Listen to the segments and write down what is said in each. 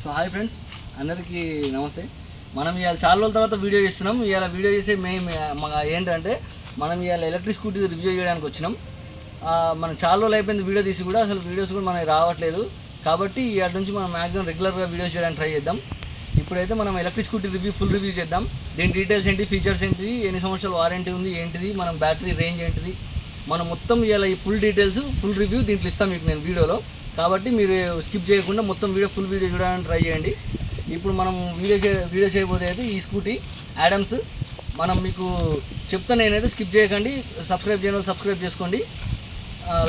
So hi friends, అందరికీ నమస్తే. మనం ఇవాళ చాలా రోజుల తర్వాత వీడియో చేస్తున్నాం. ఇవాళ వీడియో చేసే మెయిన్ ఏంటంటే మనం ఇవాళ ఎలక్ట్రిక్ స్కూటీ రివ్యూ చేయడానికి వచ్చినాం. మనం చాలా రోజులు అయిపోయింది వీడియో తీసి కూడా, అసలు వీడియోస్ కూడా మనకి రావట్లేదు. కాబట్టి ఇవాళ నుంచి మనం మ్యాక్సిమం రెగ్యులర్గా వీడియోస్ చేయడానికి ట్రై చేద్దాం. ఇప్పుడైతే మనం ఎలక్ట్రిక్ స్కూటీ ఫుల్ రివ్యూ చేద్దాం. దీని డీటెయిల్స్ ఏంటి, ఫీచర్స్ ఏంటిది, ఎన్ని సంవత్సరాలు వారంటీ ఉంది ఏంటిది, మనం బ్యాటరీ రేంజ్ ఏంటిది, మనం మొత్తం ఇవాళ ఈ ఫుల్ డీటెయిల్స్ ఫుల్ రివ్యూ దీంట్లో ఇస్తాం మీకు నేను వీడియోలో. కాబట్టి మీరు స్కిప్ చేయకుండా మొత్తం ఫుల్ వీడియో చూడడానికి ట్రై చేయండి. ఇప్పుడు మనం వీడియో చేయబోతే అయితే ఈ స్కూటీ యాడమ్స్ మనం మీకు చెప్తా, నేనైతే స్కిప్ చేయకండి. సబ్స్క్రైబ్ చేయని వాళ్ళు సబ్స్క్రైబ్ చేసుకోండి,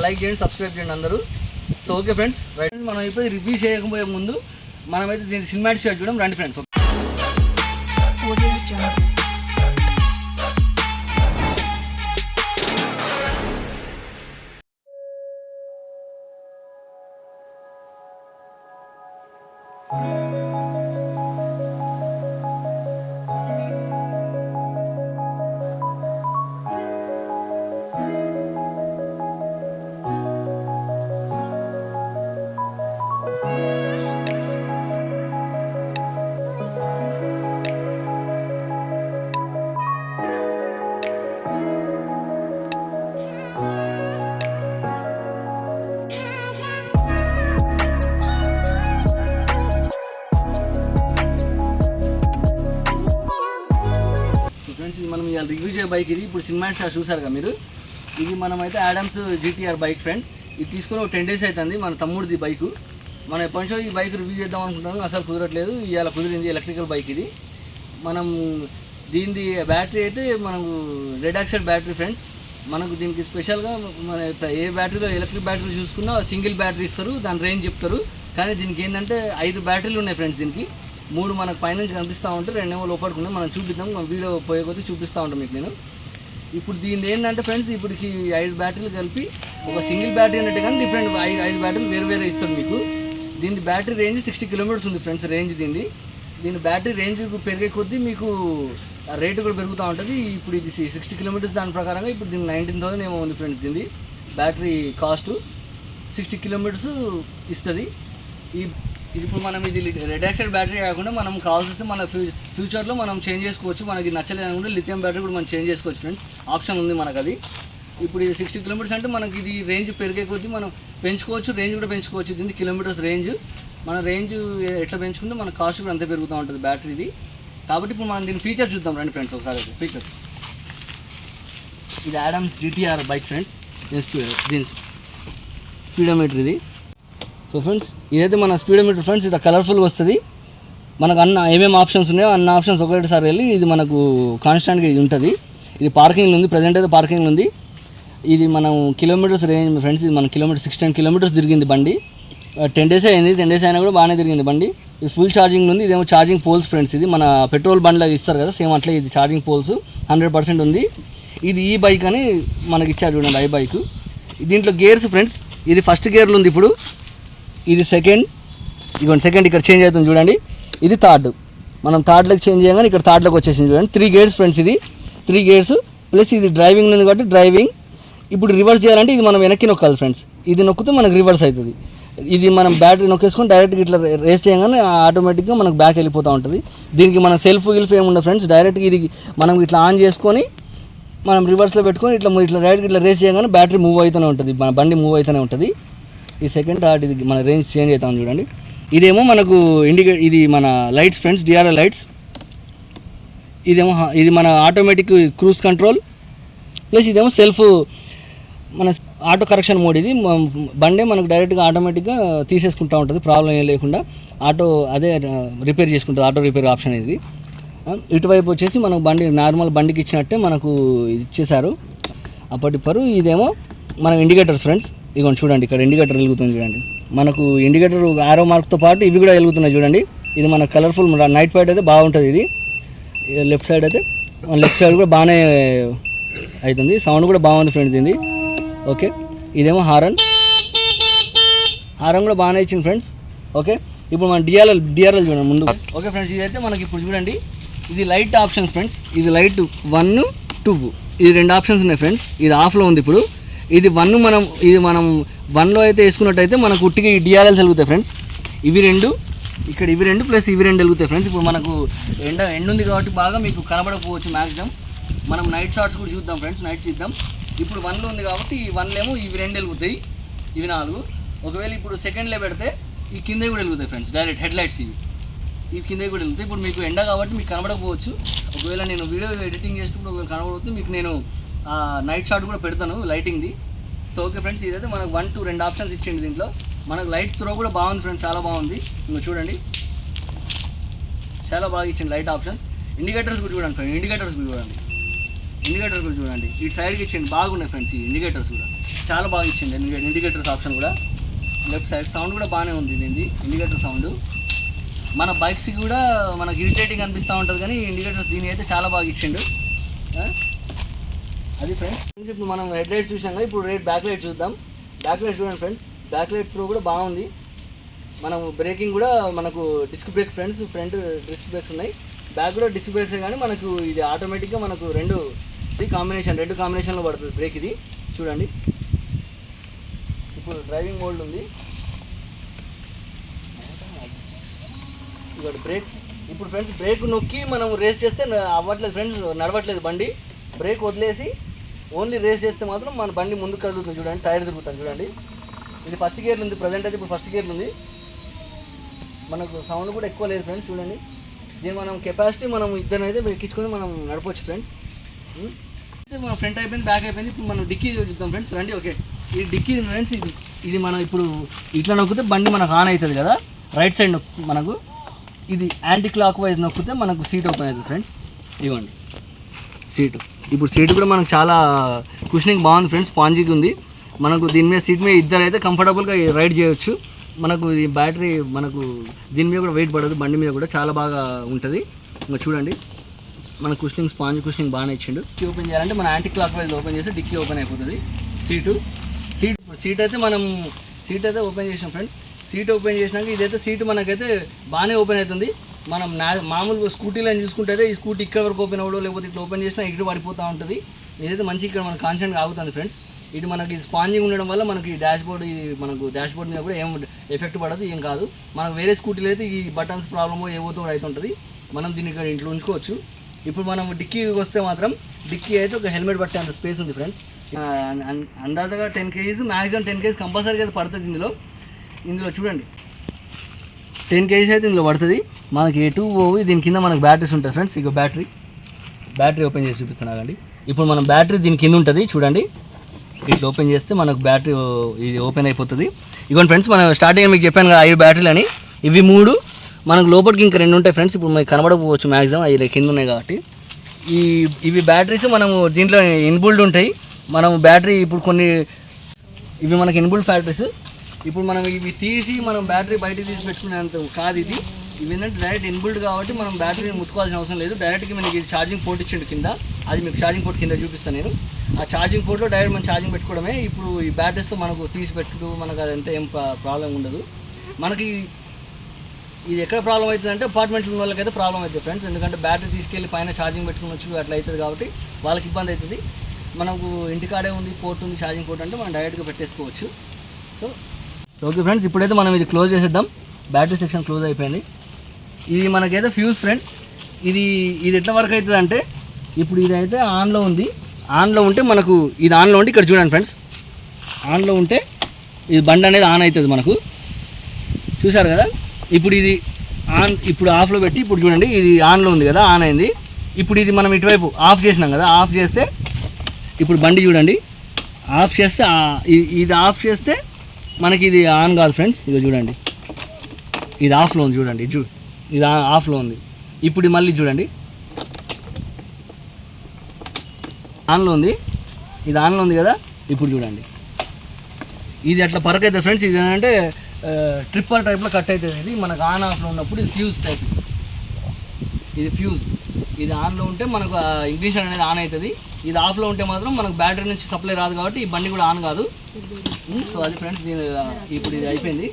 లైక్ చేయండి, సబ్స్క్రైబ్ చేయండి అందరూ. So okay friends, right. మనం ఇప్పుడు రివ్యూ చేయకపోయే ముందు మనమైతే దీన్ని సినిమాటిక్ షాట్ చూడడం రండి ఫ్రెండ్స్. ఇది మనం ఇవాళ రివ్యూ చేయ బైక్. ఇది ఇప్పుడు సినిమాటిక్ షాట్ చూసారు కదా మీరు. ఇది మనమైతే యాడమ్స్ GTR బైక్ ఫ్రెండ్స్. ఇది తీసుకొని ఒక 10 days అవుతుంది. మన తమ్ముడిది బైకు. మనం ఎప్పటి నుంచో ఈ బైక్ రివ్యూ చేద్దాం అనుకుంటాము, అసలు కుదరట్లేదు. ఇవాళ కుదిరింది. ఎలక్ట్రికల్ బైక్ ఇది. మనం దీనిది బ్యాటరీ అయితే మనకు రెడ్ ఆక్సైడ్ బ్యాటరీ ఫ్రెండ్స్. మనకు దీనికి స్పెషల్గా మన ఏ బ్యాటరీలో ఎలక్ట్రిక్ బ్యాటరీ చూసుకున్నా సింగిల్ బ్యాటరీ ఇస్తారు, దాని రేంజ్ చెప్తారు. కానీ దీనికి ఏంటంటే 5 బ్యాటరీలు ఉన్నాయి ఫ్రెండ్స్. దీనికి 3 మనకు పైనుంచి కనిపిస్తూ ఉంటాయి, 2 లోపడుకున్నాయి. మనం చూపిద్దాం, వీడియో పోయే కొద్దీ చూపిస్తూ ఉంటాం మీకు నేను. ఇప్పుడు దీని ఏంటంటే ఫ్రెండ్స్, ఇప్పటికి 5 బ్యాటరీలు కలిపి ఒక సింగిల్ బ్యాటరీ అన్నట్టు కానీ డిఫరెంట్ 5 బ్యాటరీలు వేరే ఇస్తాడు మీకు. దీని బ్యాటరీ రేంజ్ 60 kilometers ఉంది ఫ్రెండ్స్ రేంజ్ దీని బ్యాటరీ రేంజ్ పెరిగే కొద్దీ మీకు రేటు కూడా పెరుగుతూ ఉంటుంది. ఇప్పుడు ఇది 60 kilometers దాని ప్రకారంగా ఇప్పుడు దీనికి 19,000 ఏమో ఉంది ఫ్రెండ్స్. దీన్ని బ్యాటరీ కాస్ట్ 60 kilometers ఇస్తుంది. ఇది ఇప్పుడు మనం ఇది రెడ్ ఆక్సైడ్ బ్యాటరీ కాకుండా మనం కావాల్సి మన ఫ్యూచర్లో మనం చేంజ్ చేసుకోవచ్చు. మనకి నచ్చలేదు అనుకుంటే లిథియం బ్యాటరీ కూడా మనం చేంజ్ చేసుకోవచ్చు ఫ్రెండ్స్, ఆప్షన్ ఉంది మనకు అది. ఇప్పుడు ఇది 60 kilometers అంటే మనకి ఇది రేంజ్ పెరిగే కొద్దీ మనం పెంచుకోవచ్చు, రేంజ్ కూడా పెంచుకోవచ్చు. దీనికి కిలోమీటర్స్ రేంజ్, మన రేంజ్ ఎట్లా పెంచుకుంటే మన కాస్ట్ కూడా అంతే పెరుగుతూ ఉంటుంది బ్యాటరీది. కాబట్టి ఇప్పుడు మనం దీని ఫీచర్స్ చూద్దాం రండి ఫ్రెండ్స్ ఒకసారి. ఫీచర్స్ ఇది యాడమ్స్ GTR బైక్ ఫ్రెండ్స్. దీని స్పీడోమీటర్ ఇది. సో ఫ్రెండ్స్ ఇదైతే మన స్పీడోమీటర్ ఫ్రెండ్స్. ఇది కలర్ఫుల్గా వస్తుంది. మనకు ఏమేమి ఆప్షన్స్ ఉన్నాయో అన్న ఆప్షన్స్ ఒకటేసారి వెళ్ళి ఇది మనకు కాన్స్టాంట్గా ఇది ఉంటుంది. ఇది పార్కింగ్లో ఉంది, ప్రజెంట్ అయితే పార్కింగ్లో ఉంది. ఇది మనం కిలోమీటర్స్ రేంజ్ ఫ్రెండ్స్. ఇది మన 16 kilometers తిరిగింది బండి. 10 days అయింది. 10 days అయినా కూడా బాగానే తిరిగింది బండి. ఇది ఫుల్ ఛార్జింగ్ ఉంది. ఇదేమో ఛార్జింగ్ పోల్స్ ఫ్రెండ్స్. ఇది మన పెట్రోల్ బండ్లో ఇస్తారు కదా సేమ్ అట్లా ఇది ఛార్జింగ్ పోల్స్ 100% ఉంది. ఇది ఈ బైక్ అని మనకి ఇచ్చారు చూడండి, ఈ బైక్. దీంట్లో గేర్స్ ఫ్రెండ్స్, ఇది ఫస్ట్ గేర్లు ఉంది. ఇప్పుడు ఇది సెకండ్, ఇదిగోండి సెకండ్ ఇక్కడ చేంజ్ అవుతుంది చూడండి. ఇది థర్డ్, మనం థర్డ్లోకి చేంజ్ చేయగానే ఇక్కడ థర్డ్లోకి వచ్చేసింది చూడండి. 3 gears ఫ్రెండ్స్. ఇది 3 gears ప్లస్ ఇది డ్రైవింగ్ ఉంది కాబట్టి డ్రైవింగ్. ఇప్పుడు రివర్స్ చేయాలంటే ఇది మనం వెనక్కి నొక్కాలి ఫ్రెండ్స్. ఇది నొక్కితే మనకు రివర్స్ అవుతుంది. ఇది మనం బ్యాటరీ నొక్కేసుకొని డైరెక్ట్గా ఇట్లా రేస్ చేయగానే ఆటోమేటిక్గా మనకు బ్యాక్ వెళ్ళిపోతూ ఉంటుంది. దీనికి మన సెల్ఫ్ ఏముండదు ఫ్రెండ్స్. డైరెక్ట్గా ఇది మనం ఇట్లా ఆన్ చేసుకొని మనం రివర్స్లో పెట్టుకొని ఇట్లా డైరెక్ట్గా ఇట్లా రేస్ చేయగానే బ్యాటరీ మూవ్ అవుతూనే ఉంటుంది, మన బండి మూవ్ అవుతూనే ఉంటుంది. ఈ సెకండ్ థర్డ్ ఇది మన రేంజ్ చేంజ్ అవుతాం చూడండి. ఇదేమో మనకు ఇది మన లైట్స్ ఫ్రెండ్స్, DRL లైట్స్. ఇదేమో ఇది మన ఆటోమేటిక్ క్రూజ్ కంట్రోల్ ప్లస్ ఇదేమో సెల్ఫ్ మన ఆటో కరెక్షన్ మోడ్. ఇది బండే మనకు డైరెక్ట్గా ఆటోమేటిక్గా తీసేసుకుంటూ ఉంటుంది, ప్రాబ్లం ఏం లేకుండా. అదే రిపేర్ చేసుకుంటుంది, ఆటో రిపేర్ ఆప్షన్ ఇది. ఇటువైపు వచ్చేసి మనకు నార్మల్ బండికి ఇచ్చినట్టే మనకు ఇచ్చేసారు అప్పటిప్పరు. ఇదేమో మన ఇండికేటర్స్ ఫ్రెండ్స్. ఇదిగోండి చూడండి, ఇక్కడ ఇండికేటర్ వెలుగుతుంది చూడండి. మనకు ఇండికేటర్ ఆరో మార్క్తో పాటు ఇవి కూడా వెలుగుతున్నాయి చూడండి. ఇది మన కలర్ఫుల్ నైట్ ఫైట్ అయితే బాగుంటుంది. ఇది లెఫ్ట్ సైడ్ అయితే లెఫ్ట్ సైడ్ కూడా బాగానే అవుతుంది, సౌండ్ కూడా బాగుంది ఫ్రెండ్స్ ఇది. ఓకే, ఇదేమో హారన్ కూడా బాగానే ఇచ్చింది ఫ్రెండ్స్. ఓకే, ఇప్పుడు మన డిఆర్ఎల్ చూడండి ముందు. ఓకే ఫ్రెండ్స్, ఇదైతే మనకి ఇప్పుడు చూడండి ఇది లైట్ ఆప్షన్స్ ఫ్రెండ్స్. ఇది లైట్ 1, 2 ఇది 2 ఆప్షన్స్ ఉన్నాయి ఫ్రెండ్స్. ఇది ఆఫ్లో ఉంది ఇప్పుడు. ఇది 1 మనం 1లో అయితే వేసుకున్నట్టయితే మనకు ఉట్టిగా ఈ డిఆర్ఎల్స్ వెలుగుతాయి ఫ్రెండ్స్. ఇవి 2 ఇక్కడ ఇవి రెండు ప్లస్ ఇవి రెండు వెలుగుతాయి ఫ్రెండ్స్. ఇప్పుడు మనకు ఎండ ఉంది కాబట్టి బాగా మీకు కనబడకపోవచ్చు మ్యాక్సిమం. మనం నైట్ షాట్స్ కూడా చూద్దాం ఫ్రెండ్స్, నైట్స్ ఇద్దాం. ఇప్పుడు 1లో ఉంది కాబట్టి ఈ 1లో ఏమో ఇవి రెండు వెలుగుతాయి, ఇవి 4. ఒకవేళ ఇప్పుడు సెకండ్లో పెడితే ఈ కింద కూడా వెలుగుతాయి ఫ్రెండ్స్, డైరెక్ట్ హెడ్ లైట్స్ ఇవి కింద కూడా వెళ్తాయి. ఇప్పుడు మీకు ఎండ కాబట్టి మీకు కనబడకపోవచ్చు. ఒకవేళ నేను వీడియో ఎడిటింగ్ చేసేటప్పుడు ఒకవేళ కనబడకపోతే మీకు నేను నైట్ షాట్ కూడా పెడతాను లైటింగ్ది. సో ఓకే ఫ్రెండ్స్, ఇదైతే మనకు 1, 2 2 ఆప్షన్స్ ఇచ్చింది దీంట్లో. మనకు లైట్ త్రో కూడా బాగుంది ఫ్రెండ్స్, చాలా బాగుంది. ఇంకా చూడండి చాలా బాగా ఇచ్చింది లైట్ ఆప్షన్స్. ఇండికేటర్స్ కూడా చూడండి ఫ్రెండ్స్, ఇండికేటర్స్ కూడా చూడండి. ఇటు సైడ్కి ఇచ్చింది బాగున్నాయి ఫ్రెండ్స్. ఈ ఇండికేటర్స్ కూడా చాలా బాగా ఇచ్చింది. ఇండికేటర్స్ ఆప్షన్ కూడా లెఫ్ట్ సైడ్ సౌండ్ కూడా బాగానే ఉంది దీనిది ఇండికేటర్ సౌండ్. మన బైక్స్కి కూడా మనకు ఇరిటేటింగ్ అనిపిస్తూ ఉంటుంది, కానీ ఇండికేటర్స్ దీని అయితే చాలా బాగా ఇచ్చిండు. అది ఫ్రెండ్స్, ఇప్పుడు మనం హెడ్ లైట్స్ చూసాం కదా, ఇప్పుడు బ్యాక్ లైట్ చూద్దాం. బ్యాక్ లైట్ చూడండి ఫ్రెండ్స్, బ్యాక్ లైట్ త్రూ కూడా బాగుంది. మనం బ్రేకింగ్ కూడా మనకు disc brake friends, front disc brakes ఉన్నాయి, బ్యాక్ కూడా డిస్క్ బ్రేక్స్. కానీ మనకు ఇది ఆటోమేటిక్గా మనకు రెండు కాంబినేషన్లో పడుతుంది బ్రేక్. ఇది చూడండి, ఇప్పుడు డ్రైవింగ్ మోడ్ ఉంది. ఇక్కడ బ్రేక్, ఇప్పుడు ఫ్రెండ్స్ బ్రేక్ నొక్కి మనం రేస్ చేస్తే అవ్వట్లేదు ఫ్రెండ్స్, నడవట్లేదు బండి. బ్రేక్ వదిలేసి ఓన్లీ రేస్ చేస్తే మాత్రం మన బండి ముందుకు కదులుతుంది. చూడండి, టైర్ తిరుగుతుంది చూడండి. ఇది ఫస్ట్ గేర్లు ఉంది, ప్రజెంట్ అయితే ఇప్పుడు ఫస్ట్ గేర్లు ఉంది. మనకు సౌండ్ కూడా ఎక్కువ లేదు ఫ్రెండ్స్. చూడండి, దీని మనం కెపాసిటీ మనం ఇద్దరు అయితే ఎక్కించుకొని మనం నడపవచ్చు ఫ్రెండ్స్. మన ఫ్రంట్ అయిపోయింది, బ్యాక్ అయిపోయింది. ఇప్పుడు మనం డిక్కీ చూద్దాం ఫ్రెండ్స్, రండి. ఓకే, ఈ డిక్కీ ఫ్రెండ్స్, ఇది మనం ఇప్పుడు ఇట్లా నొక్కితే బండి మనకు ఆన్ అవుతుంది కదా, రైట్ సైడ్ మనకు ఇది యాంటీ క్లాక్ వైజ్ నొక్కితే మనకు సీట్ ఓపెన్ అవుతుంది ఫ్రెండ్స్. ఇవ్వండి సీటు. ఇప్పుడు సీట్ కూడా మనకు చాలా కుషనింగ్ బాగుంది ఫ్రెండ్స్, స్పాంజీగా ఉంది. మనకు దీని మీద సీట్ మీద ఇద్దరు అయితే కంఫర్టబుల్గా రైడ్ చేయొచ్చు. మనకు ఈ బ్యాటరీ మనకు దీని మీద కూడా వెయిట్ పడదు, బండి మీద కూడా చాలా బాగా ఉంటుంది. ఇంకా చూడండి, మన కుషనింగ్ స్పాంజ్ కుషనింగ్ బాగానే ఇచ్చిండు. డిక్కీ ఓపెన్ చేయాలంటే మన యాంటీ క్లాక్ వైజ్ ఓపెన్ చేస్తే డిక్కీ ఓపెన్ అయిపోతుంది. సీట్ అయితే ఓపెన్ చేసాం ఫ్రెండ్స్. సీట్ ఓపెన్ చేసినాక ఇదైతే సీట్ మనకైతే బాగానే ఓపెన్ అవుతుంది. మనం మామూలుగా స్కూటీలో చూసుకుంటే అయితే ఈ స్కూటీ ఇక్కడ వరకు ఓపెన్ అవ్వడం, లేకపోతే ఇట్లా ఓపెన్ చేసినా ఇక్కడ పడిపోతూ ఉంటుంది. ఇదైతే మంచి ఇక్కడ మనకు కాన్స్టెంట్గా ఆగుతుంది ఫ్రెండ్స్. ఇది మనకి స్పాంజింగ్ ఉండడం వల్ల మనకి మనకు డాష్ బోర్డ్ మీద కూడా ఏం ఎఫెక్ట్ పడదు, ఏం కాదు. మనకు వేరే స్కూటీలో అయితే ఈ బటన్స్ ప్రాబ్లమో ఏవోతో అవుతుంటుంది. మనం దీన్ని ఇక్కడ ఇంట్లో ఉంచుకోవచ్చు. ఇప్పుడు మనం డిక్కీకి వస్తే మాత్రం డిక్కీ అయితే ఒక హెల్మెట్ పట్టే అంత స్పేస్ ఉంది ఫ్రెండ్స్. అందాజగా 10 kgs, మ్యాక్సిమం 10 kgs కంపల్సరీగా అయితే పడుతుంది ఇందులో చూడండి. 10 kgs అయితే ఇందులో పడుతుంది. మనకి ఎటు పోయి దీని కింద మనకు బ్యాటరీస్ ఉంటాయి ఫ్రెండ్స్. ఇక బ్యాటరీ ఓపెన్ చేసి చూపిస్తున్నానండి. ఇప్పుడు మనం బ్యాటరీ దీని కింద ఉంటుంది చూడండి. ఇట్లా ఓపెన్ చేస్తే మనకు బ్యాటరీ ఇది ఓపెన్ అయిపోతుంది. ఇవ్వండి ఫ్రెండ్స్, మనం స్టార్టింగ్ మీకు చెప్పాను కదా 5 బ్యాటరీలు అని. ఇవి 3 మనకు లోపలికి ఇంకా 2 ఉంటాయి ఫ్రెండ్స్. ఇప్పుడు మనకి కనబడకపోవచ్చు మ్యాక్సిమం, అవి కింద ఉన్నాయి కాబట్టి. ఇవి బ్యాటరీస్ మనము దీంట్లో ఇన్బుల్డ్ ఉంటాయి. మనం బ్యాటరీ ఇప్పుడు కొన్ని ఇవి మనకి ఇన్బుల్డ్ బ్యాటరీస్. ఇప్పుడు మనం ఇవి తీసి మనం బ్యాటరీ బయటకు తీసి పెట్టుకునేంత కాదు ఇది. ఇవి ఏంటంటే డైరెక్ట్ ఇన్బుల్డ్ కాబట్టి మనం బ్యాటరీని ముసుకోవాల్సిన అవసరం లేదు. డైరెక్ట్గా మనకి ఛార్జింగ్ పోర్ట్ ఇచ్చిండు కింద. అది మీకు ఛార్జింగ్ పోర్ట్ కింద చూపిస్తాను నేను. ఆ ఛార్జింగ్ పోర్ట్లో డైరెక్ట్ మనం ఛార్జింగ్ పెట్టుకోవడమే. ఇప్పుడు ఈ బ్యాటరీస్తో మనకు తీసి పెట్టుకుంటూ మనకు అదంతా ఏం ప్రాబ్లం ఉండదు. మనకి ఇది ఎక్కడ ప్రాబ్లం అవుతుందంటే అపార్ట్మెంట్లో ఉన్న వాళ్ళకైతే ప్రాబ్లం అవుతుంది ఫ్రెండ్స్. ఎందుకంటే బ్యాటరీ తీసుకెళ్ళి పైన ఛార్జింగ్ పెట్టుకోవచ్చు, అట్లా అవుతుంది కాబట్టి వాళ్ళకి ఇబ్బంది అవుతుంది. మనకు ఇంటికాడే ఉంది పోర్ట్ ఉంది, ఛార్జింగ్ పోర్ట్ అంటే మనం డైరెక్ట్గా పెట్టేసుకోవచ్చు. సో ఓకే ఫ్రెండ్స్, ఇప్పుడైతే మనం ఇది క్లోజ్ చేసేద్దాం. బ్యాటరీ సెక్షన్ క్లోజ్ అయిపోయింది. ఇది మనకైతే ఫ్యూజ్ ఫ్రెండ్. ఇది ఎట్లా వర్క్ అవుతుంది అంటే, ఇప్పుడు ఇదైతే ఆన్లో ఉంది. ఆన్లో ఉంటే మనకు ఇది ఆన్లో ఉంటే ఇక్కడ చూడండి ఫ్రెండ్స్, ఆన్లో ఉంటే ఇది బండి అనేది ఆన్ అవుతుంది మనకు. చూసారు కదా, ఇప్పుడు ఇది ఇప్పుడు ఆఫ్లో పెట్టి ఇప్పుడు చూడండి ఇది ఆన్లో ఉంది కదా, ఆన్ అయింది. ఇప్పుడు ఇది మనం ఇటువైపు ఆఫ్ చేసినాం కదా, ఆఫ్ చేస్తే ఇప్పుడు బండి చూడండి ఆఫ్ చేస్తే ఇది ఆఫ్ చేస్తే మనకి ఇది ఆన్ కాదు ఫ్రెండ్స్. ఇది చూడండి, ఇది ఆఫ్లో ఉంది చూడండి, ఇది ఆఫ్లో ఉంది. ఇప్పుడు మళ్ళీ చూడండి ఆన్లో ఉంది, ఇది ఆన్లో ఉంది కదా. ఇప్పుడు చూడండి ఇది అట్లా పరక్ అవుతుంది ఫ్రెండ్స్. ఇది ఏంటంటే ట్రిప్పర్ టైప్లో కట్ అవుతుంది. ఇది మనకు ఆన్ ఆఫ్లో ఉన్నప్పుడు ఇది ఫ్యూజ్ టైప్, ఇది ఫ్యూజ్. ఇది ఆన్లో ఉంటే మనకు ఇగ్నిషన్ అనేది ఆన్ అవుతుంది. ఇది ఆఫ్లో ఉంటే మాత్రం మనకు బ్యాటరీ నుంచి సప్లై రాదు కాబట్టి ఈ బండి కూడా ఆన్ కాదు. సో అది ఫ్రెండ్స్, ఇప్పుడు ఇది అయిపోయింది.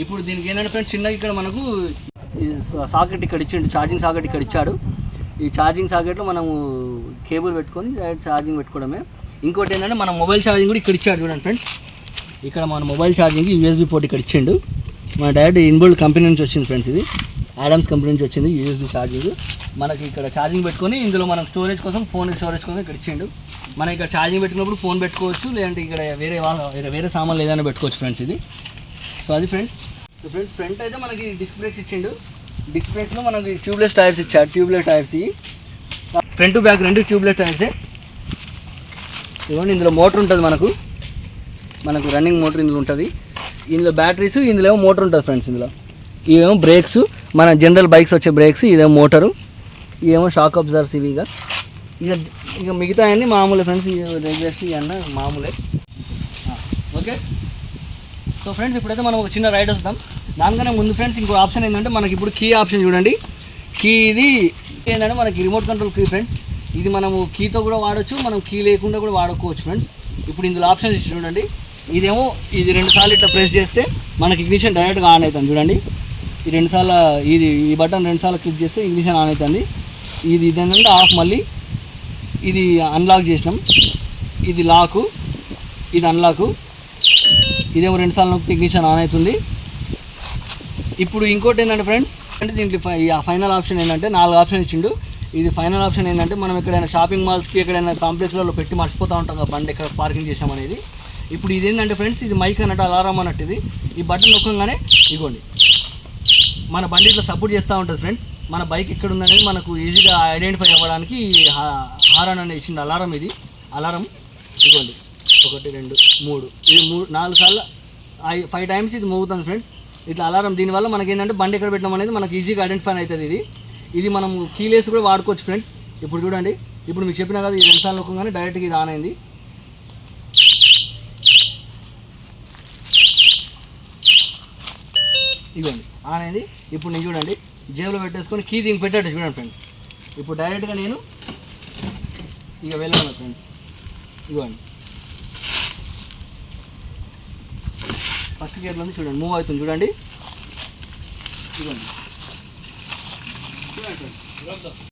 ఇప్పుడు దీనికి ఏంటంటే ఫ్రెండ్స్ చిన్నగా ఇక్కడ మనకు సాకెట్ ఇక్కడ ఇచ్చిండు, ఛార్జింగ్ సాకెట్ ఇక్కడ ఇచ్చాడు. ఈ ఛార్జింగ్ సాకెట్లో మనము కేబుల్ పెట్టుకొని డైరెక్ట్ ఛార్జింగ్ పెట్టుకోవడమే. ఇంకోటి ఏంటంటే మన మొబైల్ ఛార్జింగ్ కూడా ఇక్కడ ఇచ్చాడు చూడండి ఫ్రెండ్స్. ఇక్కడ మన మొబైల్ ఛార్జింగ్ USB పోర్ట్ ఇక్కడ ఇచ్చిండు. మన డైరెక్ట్ ఇన్బుల్డ్ కంపెనీ నుంచి వచ్చింది ఫ్రెండ్స్. ఇది ఆడమ్స్ కంపెనీ నుంచి వచ్చింది. యూఎస్బీ ఛార్జింగ్ మనకి ఇక్కడ ఛార్జింగ్ పెట్టుకొని ఇందులో మనం స్టోరేజ్ కోసం ఫోన్ స్టోరేజ్ కోసం ఇక్కడ ఇచ్చిండు. మనం ఇక్కడ ఛార్జింగ్ పెట్టుకున్నప్పుడు ఫోన్ పెట్టుకోవచ్చు, లేదంటే ఇక్కడ వేరే సామాన్లు ఏదైనా పెట్టుకోవచ్చు ఫ్రెండ్స్ ఇది. సో అది ఫ్రెండ్స్. సో ఫ్రెండ్స్ ఫ్రంట్ అయితే మనకి డిస్క్ బ్రేక్స్ ఇచ్చిండు. డిస్క్ బ్రేక్స్లో మనకి ట్యూబ్లెస్ టైర్స్ ఇచ్చాడు. ట్యూబ్లెస్ టైర్స్ ఇవి ఫ్రంట్ టు బ్యాక్ రెండు ట్యూబ్లెస్ టైర్సే. ఇదిగోండి ఇందులో మోటార్ ఉంటుంది, మనకు రన్నింగ్ మోటార్ ఇందులో ఉంటుంది. ఇందులో బ్యాటరీస్, ఇందులో ఏమో మోటార్ ఉంటుంది ఫ్రెండ్స్. ఇందులో ఇవేమో బ్రేక్స్, మన జనరల్ బైక్స్ వచ్చే బ్రేక్స్. ఇదేమో మోటారు, ఇవేమో షాక్ అబ్జర్వర్స్. ఇవి ఇక మిగతా అన్నీ మామూలే ఫ్రెండ్స్. రెగ్యులర్స్ ఇవన్నీ మామూలే. ఓకే. సో ఫ్రెండ్స్ ఇప్పుడైతే మనం ఒక చిన్న రైడ్ వస్తాం. దానికన్నా ముందు ఫ్రెండ్స్ ఇంకో ఆప్షన్ ఏంటంటే మనకి ఇప్పుడు కీ ఆప్షన్ చూడండి. కీ ఇది ఏంటంటే మనకి రిమోట్ కంట్రోల్ కీ ఫ్రెండ్స్. ఇది మనము కీతో కూడా వాడచ్చు, మనం కీ లేకుండా కూడా వాడుకోవచ్చు ఫ్రెండ్స్. ఇప్పుడు ఇందులో ఆప్షన్స్ ఇచ్చి చూడండి. ఇదేమో ఇది 2 సార్లు ఇట్లా ప్రెస్ చేస్తే మనకి ఇగ్నిషన్ డైరెక్ట్గా ఆన్ అవుతుంది చూడండి. ఈ 2 సార్లు ఈ బటన్ 2 సార్లు క్లిక్ చేస్తే ఇగ్నిషన్ ఆన్ అవుతుంది. ఇది ఏంటంటే ఆఫ్. మళ్ళీ ఇది అన్లాక్ చేసినాం. ఇది లాకు, ఇది అన్లాకు. ఇదేమో 2 సార్లు నొక్కితే ఇగ్నిషన్ ఆన్ అవుతుంది. ఇప్పుడు ఇంకోటి ఏంటంటే ఫ్రెండ్స్, అంటే దీంట్లో ఫైనల్ ఆప్షన్ ఏంటంటే 4 ఆప్షన్ ఇచ్చిండు. ఇది ఫైనల్ ఆప్షన్ ఏంటంటే మనం ఎక్కడైనా షాపింగ్ మాల్స్కి ఎక్కడైనా కాంప్లెక్స్లలో పెట్టి మర్చిపోతూ ఉంటాం కదా బండి ఎక్కడ పార్కింగ్ చేసామనేది. ఇప్పుడు ఇది ఏంటంటే ఫ్రెండ్స్, ఇది మైక్ అన్నట్టు, అలారం అన్నట్టు. ఇది ఈ బటన్ నొక్కగానే ఇగోండి మన బండి ఇట్లా సపోర్ట్ చేస్తూ ఉంటుంది ఫ్రెండ్స్. మన బైక్ ఎక్కడ ఉందనేది మనకు ఈజీగా ఐడెంటిఫై అవ్వడానికి హారన్ అనేది ఇచ్చింది. అలారం ఇది అలారం. ఇగోండి 1 2 3 ఇది 4 సార్లు 5 టైమ్స్ ఇది మోగుతుంది ఫ్రెండ్స్. ఇట్లా అలారం. దీనివల్ల మనకి ఏంటంటే బండి ఎక్కడ పెట్టడం అనేది మనకి ఈజీగా ఐడెంటిఫై అవుతుంది. ఇది మనం కీలేస్ కూడా వాడుకోవచ్చు ఫ్రెండ్స్. ఇప్పుడు చూడండి, ఇప్పుడు మీకు చెప్పినా కదా, ఈ 2 సార్లు నొక్కగానే డైరెక్ట్గా ఇది ఆన్ అయింది. ఇదిగోండి ఆన్ అయింది. ఇప్పుడు నేను చూడండి జేబులో పెట్టేసుకొని కీ దీనికి పెట్టేట్టు చూడండి ఫ్రెండ్స్. ఇప్పుడు డైరెక్ట్గా నేను ఇక వెళ్ళాను ఫ్రెండ్స్. ఇదిగోండి ఫస్ట్ గేర్లో ఉంది చూడండి, మూవ్ అవుతుంది చూడండి. ఇదిగోండి చూడండి ఫ్రెండ్స్.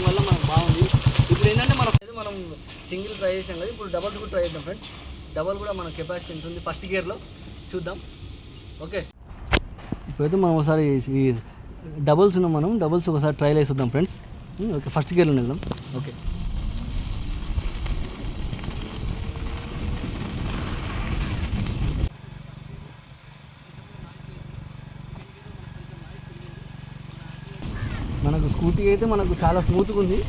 వల్ల మనకు బాగుంది. ఇప్పుడు ఏంటంటే మనం సింగిల్ ట్రై చేసాం కదా, ఇప్పుడు డబల్స్ కూడా ట్రై చేద్దాం ఫ్రెండ్స్. డబల్ కూడా మన కెపాసిటీ ఎంత ఉంది ఫస్ట్ గేర్లో చూద్దాం. ఓకే. ఇప్పుడైతే మనం ఒకసారి ఈ డబల్స్ మనం డబల్స్ ఒకసారి ట్రైల్ వేసి వద్దాం ఫ్రెండ్స్. ఓకే, ఫస్ట్ గేర్లో వెళ్దాం. ఓకే. మనకు స్కూటీ అయితే మనకు చాలా స్మూత్గా ఉంది.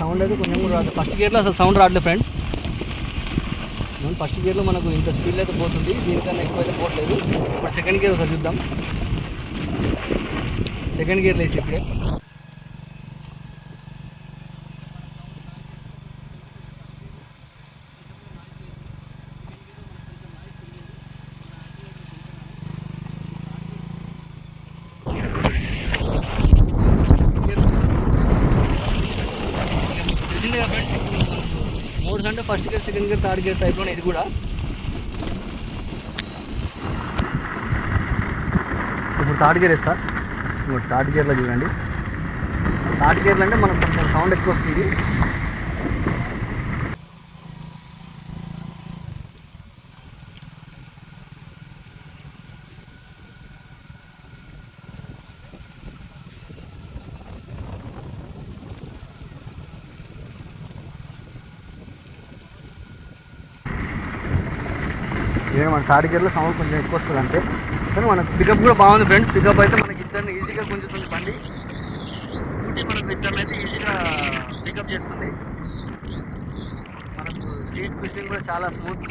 సౌండ్ అయితే కొంచెం కూడా రాదు. ఫస్ట్ గేర్లో అసలు సౌండ్ రావట్లేదు ఫ్రెండ్స్. ఫస్ట్ గేర్లో మనకు ఇంత స్పీడ్ అయితే పోతుంది, దీనికన్నా ఎక్కువ అయితే పోవట్లేదు. ఇప్పుడు సెకండ్ గేర్ ఒకసారి చూద్దాం. సెకండ్ గేర్లో వేసి ఇప్పుడే మోడ్స్ అంటే first gear, second gear, third gear టైప్లోనే ఇది కూడా. ఇప్పుడు థర్డ్ గేర్ వేస్తా. ఇప్పుడు థర్డ్ గేర్లో చూడండి. థర్డ్ గేర్లో అంటే మనకు కొంచెం సౌండ్ ఎక్కువ వస్తుంది. మన థర్డ్ గేర్లో సౌండ్ కొంచెం ఎక్కువ వస్తుంది అంతే. కానీ మనకు పికప్ కూడా బాగుంది ఫ్రెండ్స్. పికప్ అయితే మనకి ఇద్దరిని ఈజీగా గుంజుతుంది బండి. స్కూటీ మనకు ఇద్దరిని అయితే ఈజీగా పికప్ చేస్తుంది. మనకు సీట్ కుషనింగ్ కూడా చాలా స్మూత్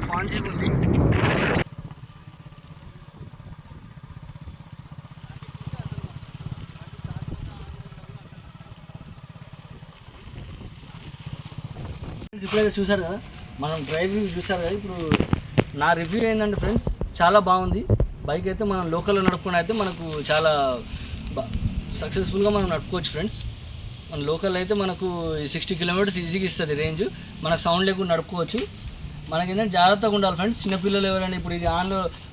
స్పాంజీగా ఉంది. ఇప్పుడైతే చూసారు కదా, మనం డ్రైవింగ్ చూసారు కదా. ఇప్పుడు నా రివ్యూ ఏంటంటే ఫ్రెండ్స్, చాలా బాగుంది బైక్ అయితే. మనం లోకల్లో నడుపుకుని అయితే మనకు చాలా సక్సెస్ఫుల్గా మనం నడుపుకోవచ్చు ఫ్రెండ్స్. మన లోకల్ అయితే మనకు 60 కిలోమీటర్స్ ఈజీగా ఇస్తుంది రేంజ్. మనకు సౌండ్ లేకుండా నడుపుకోవచ్చు. మనకి ఏంటంటే జాగ్రత్తగా ఉండాలి ఫ్రెండ్స్. చిన్నపిల్లలు ఎవరైనా ఇప్పుడు ఇది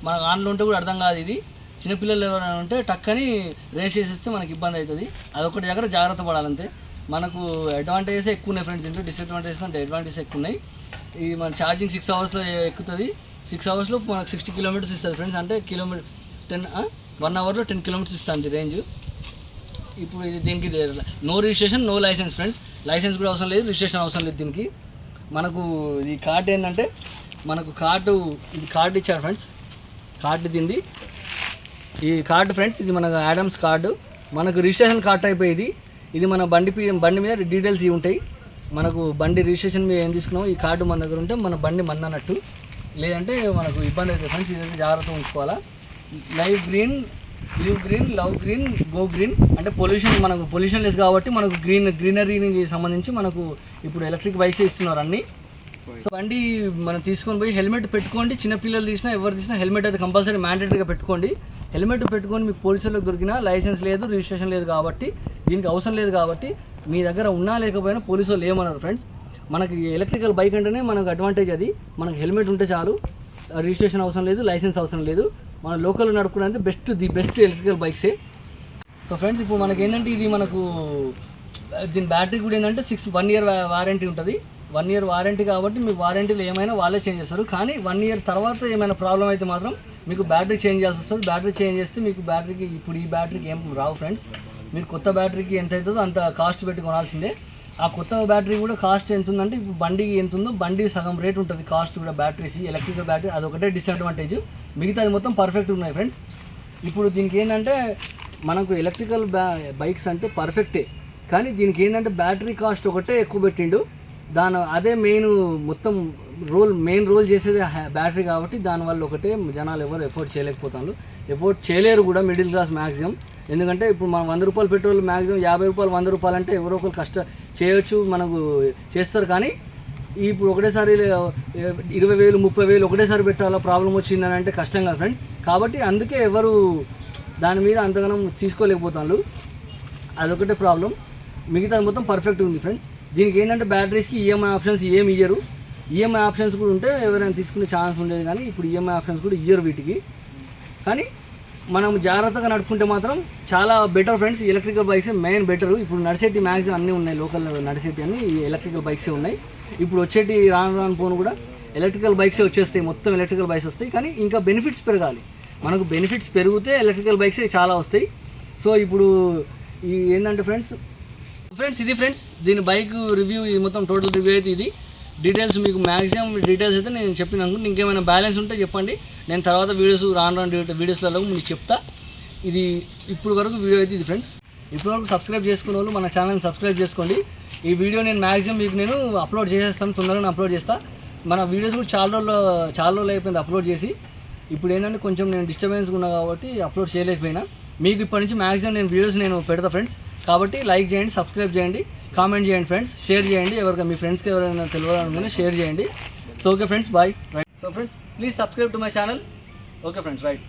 మనకు ఆన్లో ఉంటే కూడా అర్థం కాదు. ఇది చిన్నపిల్లలు ఎవరైనా ఉంటే టక్కని రేస్ చేసేస్తే మనకి ఇబ్బంది అవుతుంది. అదొకటి దగ్గర జాగ్రత్త పడాలంతే. మనకు అడ్వాంటేజెస్ ఎక్కువ ఉన్నాయి ఫ్రెండ్స్, ఇంట్లో డిసడ్వాంటేజెస్ అంటే అడ్వాంటేజెస్ ఎక్కువ ఉన్నాయి. ఇది మన ఛార్జింగ్ 6 అవర్స్లో ఎక్కుతుంది. 6 అవర్స్లో మనకు 60 కిలోమీటర్స్ ఇస్తుంది ఫ్రెండ్స్. అంటే 1 అవర్లో 10 కిలోమీటర్స్ ఇస్తుంది రేంజ్. ఇప్పుడు ఇది దీనికి no registration no licence friends. Licence కూడా అవసరం లేదు, రిజిస్ట్రేషన్ అవసరం లేదు దీనికి. మనకు ఈ కార్డు ఏంటంటే మనకు ఇది కార్డు ఇచ్చారు ఫ్రెండ్స్. కార్డు తింది ఈ కార్డు ఫ్రెండ్స్. ఇది మన యాడమ్స్ కార్డు. మనకు రిజిస్ట్రేషన్ కార్డు టైప్ ఇది మన బండి మీద డీటెయిల్స్ ఇవి ఉంటాయి. మనకు బండి రిజిస్ట్రేషన్ మీద ఏం తీసుకున్నామో ఈ కార్డు మన దగ్గర ఉంటే మన బండి అన్నట్టు, లేదంటే మనకు ఇబ్బంది అవుతుంది ఫ్రెండ్స్. ఇదైతే జాగ్రత్తగా ఉంచుకోవాలా. Live green love green go green అంటే మనకు పొల్యూషన్ లెస్ కాబట్టి మనకు గ్రీనరీకి సంబంధించి మనకు ఇప్పుడు ఎలక్ట్రిక్ బైక్స్ ఇస్తున్నారు అన్నీ. సో బండి మనం తీసుకొని పోయి హెల్మెట్ పెట్టుకోండి. చిన్నపిల్లలు తీసినా ఎవరు తీసినా హెల్మెట్ అయితే కంపల్సరీ మ్యాండేటరీగా పెట్టుకోండి. హెల్మెట్ పెట్టుకొని మీకు పోలీసులకు దొరికినా లైసెన్స్ లేదు, రిజిస్ట్రేషన్ లేదు కాబట్టి దీనికి అవసరం లేదు కాబట్టి మీ దగ్గర ఉన్నా లేకపోయినా పోలీసు వాళ్ళు ఏమన్నారు ఫ్రెండ్స్. మనకి ఎలక్ట్రికల్ బైక్ అంటేనే మనకు అడ్వాంటేజ్ అది. మనకు హెల్మెట్ ఉంటే చాలు, రిజిస్ట్రేషన్ అవసరం లేదు, లైసెన్స్ అవసరం లేదు. మన లోకల్లో నడుపుకునేది ది బెస్ట్ ఎలక్ట్రికల్ బైక్సే. సో ఫ్రెండ్స్ ఇప్పుడు మనకి ఏంటంటే ఇది మనకు దీని బ్యాటరీ కూడా ఏంటంటే 1 ఇయర్ వారంటీ ఉంటుంది. 1 ఇయర్ వారంటీ కాబట్టి మీకు వారంటీలో ఏమైనా వాళ్ళే చేంజ్ చేస్తారు. కానీ 1 ఇయర్ తర్వాత ఏమైనా ప్రాబ్లం అయితే మాత్రం మీకు బ్యాటరీ చేంజ్ చేయాల్సి వస్తుంది. బ్యాటరీ చేంజ్ చేస్తే మీకు బ్యాటరీకి ఇప్పుడు ఈ బ్యాటరీకి ఏం రావు ఫ్రెండ్స్. మీరు కొత్త బ్యాటరీకి ఎంత అవుతుందో అంత కాస్ట్ పెట్టి కొనాల్సిందే. ఆ కొత్త బ్యాటరీ కూడా కాస్ట్ ఎంత ఉందంటే ఇప్పుడు బండికి ఎంత ఉందో బండి సగం రేట్ ఉంటుంది కాస్ట్ కూడా. బ్యాటరీస్ ఎలక్ట్రికల్ బ్యాటరీ అదొకటే డిసడ్వాంటేజ్, మిగతాది మొత్తం పర్ఫెక్ట్ ఉన్నాయి ఫ్రెండ్స్. ఇప్పుడు దీనికి ఏంటంటే మనకు ఎలక్ట్రికల్ బైక్స్ అంటే పర్ఫెక్టే, కానీ దీనికి ఏంటంటే బ్యాటరీ కాస్ట్ ఒకటే ఎక్కువ పెట్టిండు. అదే మొత్తం మెయిన్ రోల్ చేసేది బ్యాటరీ కాబట్టి దానివల్ల ఒకటే జనాలు ఎవరు ఎఫోర్డ్ చేయలేకపోతారు. ఎఫోర్డ్ చేయలేరు కూడా మిడిల్ క్లాస్ మ్యాక్సిమం. ఎందుకంటే ఇప్పుడు మనం 100 రూపాయలు పెట్రోల్ మ్యాక్సిమం 50 రూపాయలు 100 రూపాయలు అంటే ఎవరో ఒకరు చేయొచ్చు, మనకు చేస్తారు. కానీ ఇప్పుడు ఒకటేసారి 20,000 30,000 ఒకటేసారి పెట్టాలా ప్రాబ్లం వచ్చిందని అంటే కష్టం కదా ఫ్రెండ్స్. కాబట్టి అందుకే ఎవరు దాని మీద అంతగానం తీసుకోలేకపోతారు, అదొకటే ప్రాబ్లం. మిగతా మొత్తం పర్ఫెక్ట్ ఉంది ఫ్రెండ్స్. దీనికి ఏంటంటే బ్యాటరీస్కి ఈఎంఐ ఆప్షన్స్ ఏమి ఇయ్యరు. ఈఎంఐ ఆప్షన్స్ కూడా ఉంటే ఎవరైనా తీసుకునే ఛాన్స్ ఉండేది, కానీ ఇప్పుడు ఈఎంఐ ఆప్షన్స్ కూడా ఇయ్యరు వీటికి. కానీ మనం జాగ్రత్తగా నడుపుకుంటే మాత్రం చాలా better friends. Electrical bikes main better. ఇప్పుడు నడిచేటి మ్యాక్సిమం అన్నీ ఉన్నాయి, లోకల్ నడిచేటి అన్నీ ఎలక్ట్రికల్ బైక్సే ఉన్నాయి. ఇప్పుడు వచ్చేటి రాను పోను కూడా ఎలక్ట్రికల్ బైక్సే వచ్చేస్తాయి, మొత్తం ఎలక్ట్రికల్ బైక్స్ వస్తాయి. కానీ ఇంకా బెనిఫిట్స్ పెరగాలి. మనకు బెనిఫిట్స్ పెరిగితే ఎలక్ట్రికల్ బైక్సే చాలా వస్తాయి. సో ఇప్పుడు ఏంటంటే ఫ్రెండ్స్ ఇది ఫ్రెండ్స్ దీని బైక్ రివ్యూ, ఈ మొత్తం టోటల్ రివ్యూ అయితే ఇది. డీటెయిల్స్ మీకు మ్యాక్సిమం డీటెయిల్స్ అయితే నేను చెప్పిన అనుకుంటే, ఇంకేమైనా బ్యాలెన్స్ ఉంటే చెప్పండి, నేను తర్వాత రాను వీడియోస్లలో మీకు చెప్తా. ఇది ఇప్పుడు వరకు వీడియో అయితే ఇది ఫ్రెండ్స్. ఇప్పుడు వరకు సబ్స్క్రైబ్ చేసుకునే వాళ్ళు మన ఛానల్ని సబ్స్క్రైబ్ చేసుకోండి. ఈ వీడియో నేను మ్యాక్సిమం మీకు నేను అప్లోడ్ చేసేస్తాను, తొందరగా అప్లోడ్ చేస్తాను. మన వీడియోస్ కూడా చాలా రోజులు అయిపోయింది అప్లోడ్ చేసి. ఇప్పుడు ఏంటంటే కొంచెం నేను డిస్టర్బెన్స్గా ఉన్నా కాబట్టి అప్లోడ్ చేయలేకపోయినా. మీకు ఇప్పటి నుంచి మ్యాక్సిమం నేను వీడియోస్ పెడతా ఫ్రెండ్స్. కాబట్టి లైక్ చేయండి, సబ్స్క్రైబ్ చేయండి, కామెంట్ చేయండి ఫ్రెండ్స్, షేర్ చేయండి. ఎవరికైనా మీ ఫ్రెండ్స్కి ఎవరైనా తెలియాలనుకుంటే షేర్ చేయండి. So okay friends, bye. Right. So friends please subscribe to my channel. Okay friends, right.